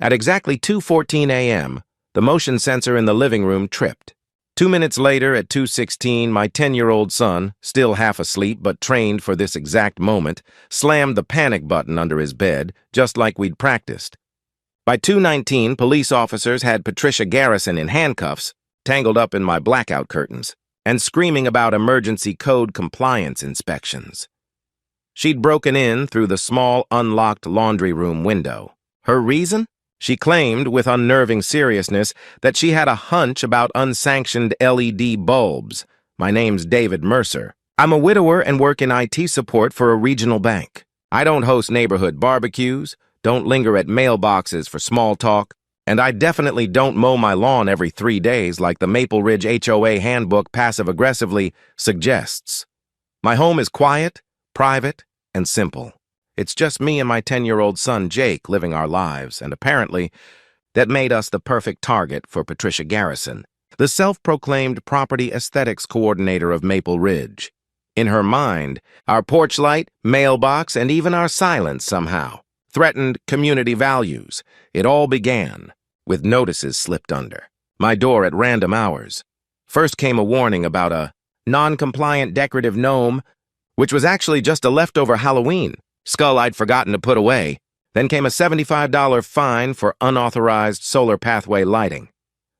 At exactly 2:14 a.m., the motion sensor in the living room tripped. 2 minutes later, at 2:16, my 10-year-old son, still half asleep but trained for this exact moment, slammed the panic button under his bed, just like we'd practiced. By 2:19, police officers had Patricia Garrison in handcuffs, tangled up in my blackout curtains, and screaming about emergency code compliance inspections. She'd broken in through the small, unlocked laundry room window. Her reason? She claimed, with unnerving seriousness, that she had a hunch about unsanctioned LED bulbs. My name's David Mercer. I'm a widower and work in IT support for a regional bank. I don't host neighborhood barbecues, don't linger at mailboxes for small talk, and I definitely don't mow my lawn every 3 days like the Maple Ridge HOA handbook passive-aggressively suggests. My home is quiet, private, and simple. It's just me and my 10-year-old son, Jake, living our lives, and apparently, that made us the perfect target for Patricia Garrison, the self-proclaimed property aesthetics coordinator of Maple Ridge. In her mind, our porch light, mailbox, and even our silence somehow threatened community values. It all began with notices slipped under my door at random hours. First came a warning about a non-compliant decorative gnome, which was actually just a leftover Halloween skull I'd forgotten to put away. Then came a $75 fine for unauthorized solar pathway lighting.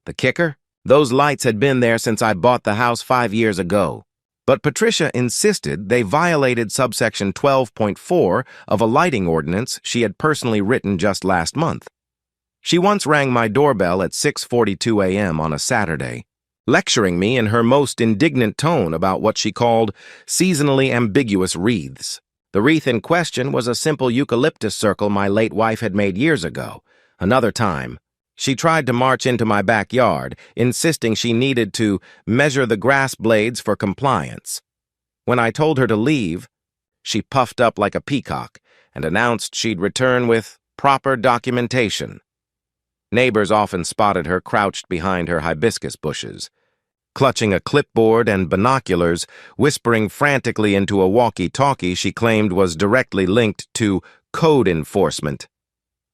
The kicker? Those lights had been there since I bought the house 5 years ago. But Patricia insisted they violated subsection 12.4 of a lighting ordinance she had personally written just last month. She once rang my doorbell at 6:42 a.m. on a Saturday, lecturing me in her most indignant tone about what she called seasonally ambiguous wreaths. The wreath in question was a simple eucalyptus circle my late wife had made years ago. Another time, she tried to march into my backyard, insisting she needed to measure the grass blades for compliance. When I told her to leave, she puffed up like a peacock and announced she'd return with proper documentation. Neighbors often spotted her crouched behind her hibiscus bushes, clutching a clipboard and binoculars, whispering frantically into a walkie-talkie she claimed was directly linked to code enforcement.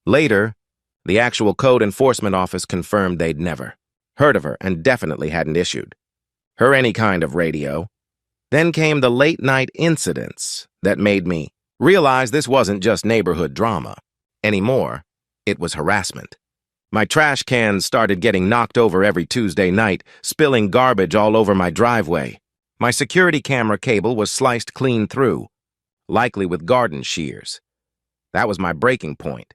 Later, the actual code enforcement office confirmed they'd never heard of her and definitely hadn't issued her any kind of radio. Then came the late-night incidents that made me realize this wasn't just neighborhood drama anymore. It was harassment. My trash cans started getting knocked over every Tuesday night, spilling garbage all over my driveway. My security camera cable was sliced clean through, likely with garden shears. That was my breaking point.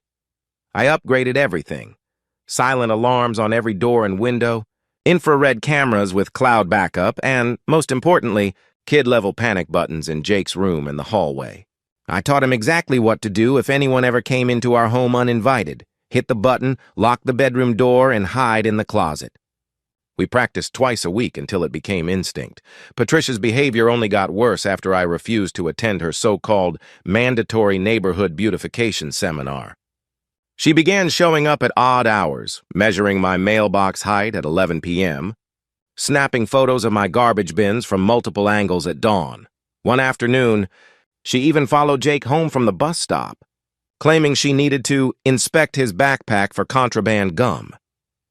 I upgraded everything. Silent alarms on every door and window, infrared cameras with cloud backup, and, most importantly, kid-level panic buttons in Jake's room and the hallway. I taught him exactly what to do if anyone ever came into our home uninvited. Hit the button, lock the bedroom door, and hide in the closet. We practiced twice a week until it became instinct. Patricia's behavior only got worse after I refused to attend her so-called mandatory neighborhood beautification seminar. She began showing up at odd hours, measuring my mailbox height at 11 p.m., snapping photos of my garbage bins from multiple angles at dawn. One afternoon, she even followed Jake home from the bus stop, claiming she needed to inspect his backpack for contraband gum.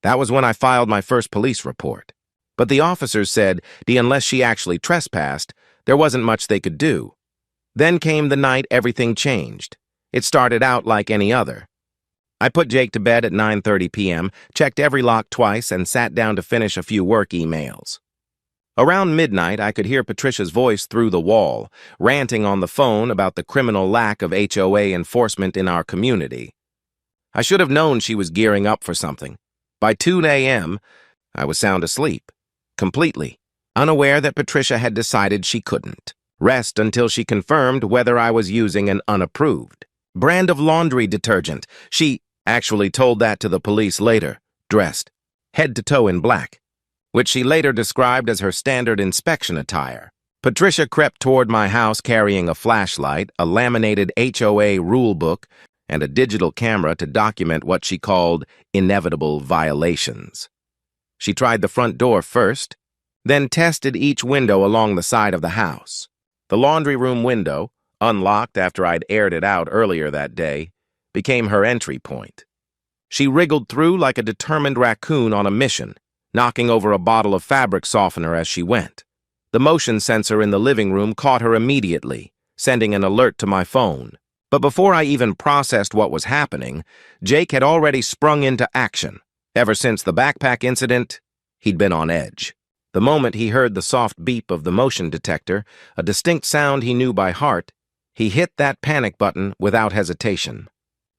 That was when I filed my first police report. But the officers said unless she actually trespassed, there wasn't much they could do. Then came the night everything changed. It started out like any other. I put Jake to bed at 9:30 p.m., checked every lock twice, and sat down to finish a few work emails. Around midnight, I could hear Patricia's voice through the wall, ranting on the phone about the criminal lack of HOA enforcement in our community. I should have known she was gearing up for something. By 2 a.m., I was sound asleep, completely, unaware that Patricia had decided she couldn't rest until she confirmed whether I was using an unapproved brand of laundry detergent. She actually told that to the police later, dressed head to toe in black, which she later described as her standard inspection attire. Patricia crept toward my house carrying a flashlight, a laminated HOA rule book, and a digital camera to document what she called inevitable violations. She tried the front door first, then tested each window along the side of the house. The laundry room window, unlocked after I'd aired it out earlier that day, became her entry point. She wriggled through like a determined raccoon on a mission, knocking over a bottle of fabric softener as she went. The motion sensor in the living room caught her immediately, sending an alert to my phone. But before I even processed what was happening, Jake had already sprung into action. Ever since the backpack incident, he'd been on edge. The moment he heard the soft beep of the motion detector, a distinct sound he knew by heart, he hit that panic button without hesitation.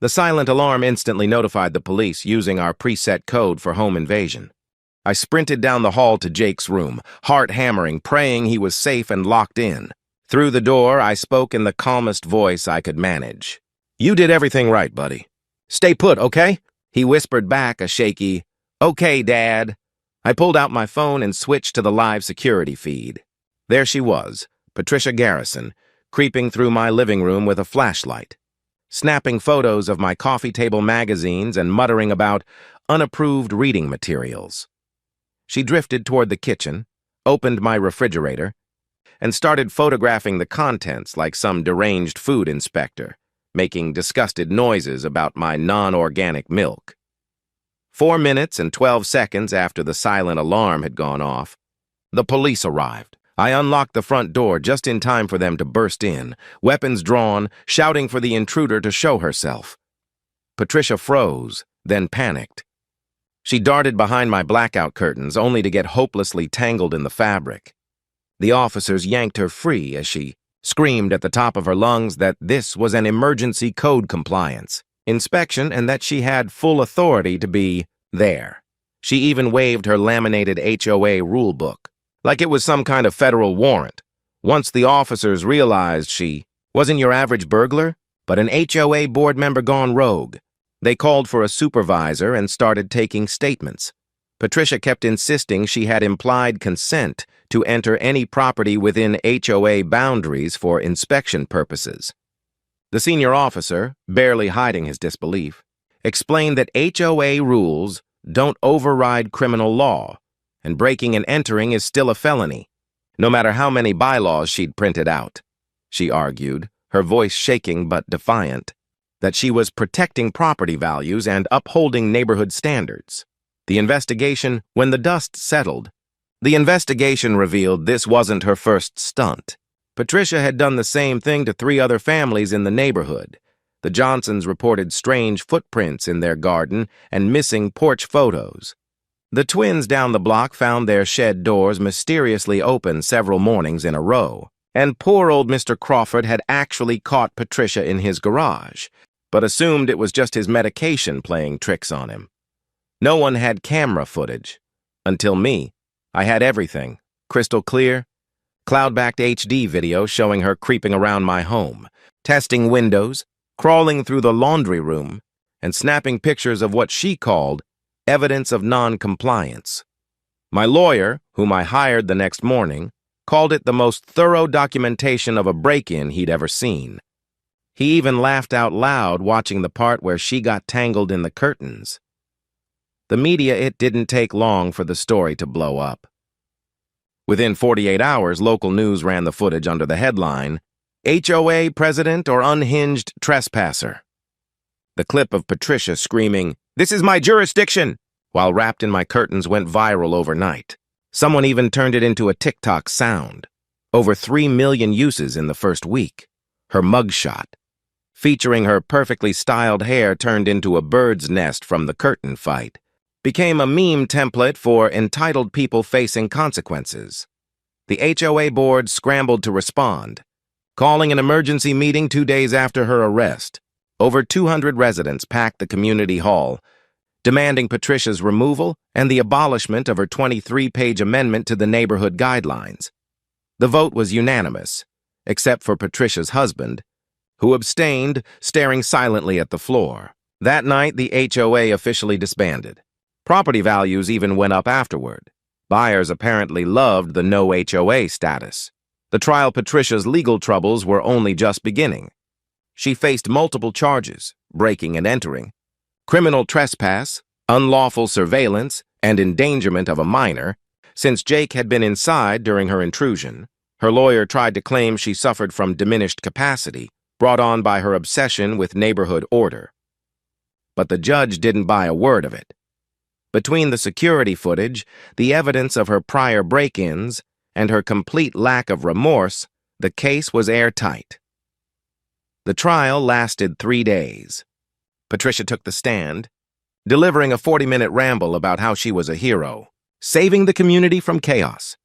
The silent alarm instantly notified the police using our preset code for home invasion. I sprinted down the hall to Jake's room, heart hammering, praying he was safe and locked in. Through the door, I spoke in the calmest voice I could manage. "You did everything right, buddy. Stay put, okay?" He whispered back a shaky, "Okay, Dad." I pulled out my phone and switched to the live security feed. There she was, Patricia Garrison, creeping through my living room with a flashlight, snapping photos of my coffee table magazines and muttering about unapproved reading materials. She drifted toward the kitchen, opened my refrigerator, and started photographing the contents like some deranged food inspector, making disgusted noises about my non-organic milk. 4 minutes and 12 seconds after the silent alarm had gone off, the police arrived. I unlocked the front door just in time for them to burst in, weapons drawn, shouting for the intruder to show herself. Patricia froze, then panicked. She darted behind my blackout curtains, only to get hopelessly tangled in the fabric. The officers yanked her free as she screamed at the top of her lungs that this was an emergency code compliance inspection and that she had full authority to be there. She even waved her laminated HOA rule book, like it was some kind of federal warrant. Once the officers realized she wasn't your average burglar, but an HOA board member gone rogue, they called for a supervisor and started taking statements. Patricia kept insisting she had implied consent to enter any property within HOA boundaries for inspection purposes. The senior officer, barely hiding his disbelief, explained that HOA rules don't override criminal law, and breaking and entering is still a felony, no matter how many bylaws she'd printed out. She argued, her voice shaking but defiant, that she was protecting property values and upholding neighborhood standards. When the dust settled, the investigation revealed this wasn't her first stunt. Patricia had done the same thing to 3 other families in the neighborhood. The Johnsons reported strange footprints in their garden and missing porch photos. The twins down the block found their shed doors mysteriously open several mornings in a row. And poor old Mr. Crawford had actually caught Patricia in his garage, but assumed it was just his medication playing tricks on him. No one had camera footage. Until me. I had everything. Crystal clear, cloud-backed HD video showing her creeping around my home, testing windows, crawling through the laundry room, and snapping pictures of what she called evidence of non-compliance. My lawyer, whom I hired the next morning, called it the most thorough documentation of a break-in he'd ever seen. He even laughed out loud watching the part where she got tangled in the curtains. The media, it didn't take long for the story to blow up. Within 48 hours, local news ran the footage under the headline, "HOA President or Unhinged Trespasser." The clip of Patricia screaming, "This is my jurisdiction!" while wrapped in my curtains went viral overnight. Someone even turned it into a TikTok sound. Over 3 million uses in the first week. Her mugshot, featuring her perfectly styled hair turned into a bird's nest from the curtain fight, became a meme template for entitled people facing consequences. The HOA board scrambled to respond, calling an emergency meeting 2 days after her arrest. Over 200 residents packed the community hall, demanding Patricia's removal and the abolishment of her 23-page amendment to the neighborhood guidelines. The vote was unanimous, except for Patricia's husband, who abstained, staring silently at the floor. That night, the HOA officially disbanded. Property values even went up afterward. Buyers apparently loved the no HOA status. The trial Patricia's legal troubles were only just beginning. She faced multiple charges, breaking and entering, criminal trespass, unlawful surveillance, and endangerment of a minor, since Jake had been inside during her intrusion. Her lawyer tried to claim she suffered from diminished capacity, brought on by her obsession with neighborhood order. but the judge didn't buy a word of it. Between the security footage, the evidence of her prior break-ins, and her complete lack of remorse, the case was airtight. The trial lasted 3 days. Patricia took the stand, delivering a 40-minute ramble about how she was a hero, saving the community from chaos.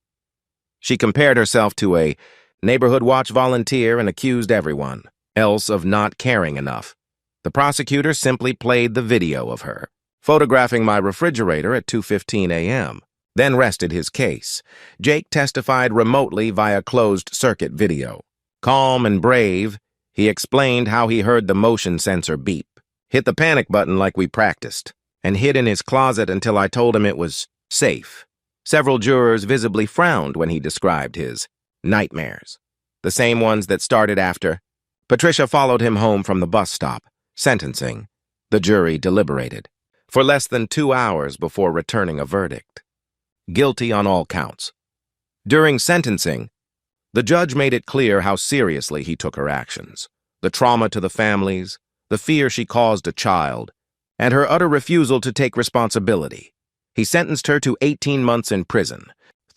She compared herself to a neighborhood watch volunteer and accused everyone else of not caring enough. The prosecutor simply played the video of her, photographing my refrigerator at 2:15 a.m., then rested his case. Jake testified remotely via closed-circuit video. Calm and brave, he explained how he heard the motion sensor beep, hit the panic button like we practiced, and hid in his closet until I told him it was safe. Several jurors visibly frowned when he described his nightmares, the same ones that started after. Patricia followed him home from the bus stop. Sentencing. The jury deliberated for less than 2 hours before returning a verdict. Guilty on all counts. During sentencing, the judge made it clear how seriously he took her actions, the trauma to the families, the fear she caused a child, and her utter refusal to take responsibility. He sentenced her to 18 months in prison,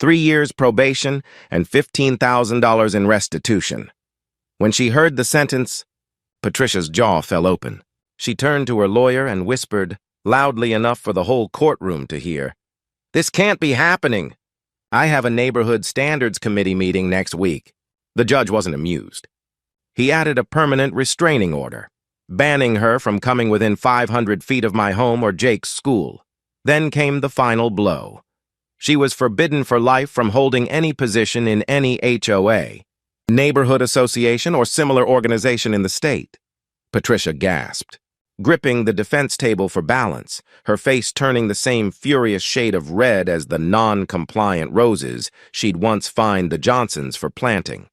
3 years probation, and $15,000 in restitution. When she heard the sentence, Patricia's jaw fell open. She turned to her lawyer and whispered, loudly enough for the whole courtroom to hear, "This can't be happening. I have a neighborhood standards committee meeting next week." The judge wasn't amused. He added a permanent restraining order, banning her from coming within 500 feet of my home or Jake's school. Then came the final blow. She was forbidden for life from holding any position in any HOA, Neighborhood Association, or similar organization in the state. Patricia gasped, gripping the defense table for balance, her face turning the same furious shade of red as the non-compliant roses she'd once fined the Johnsons for planting.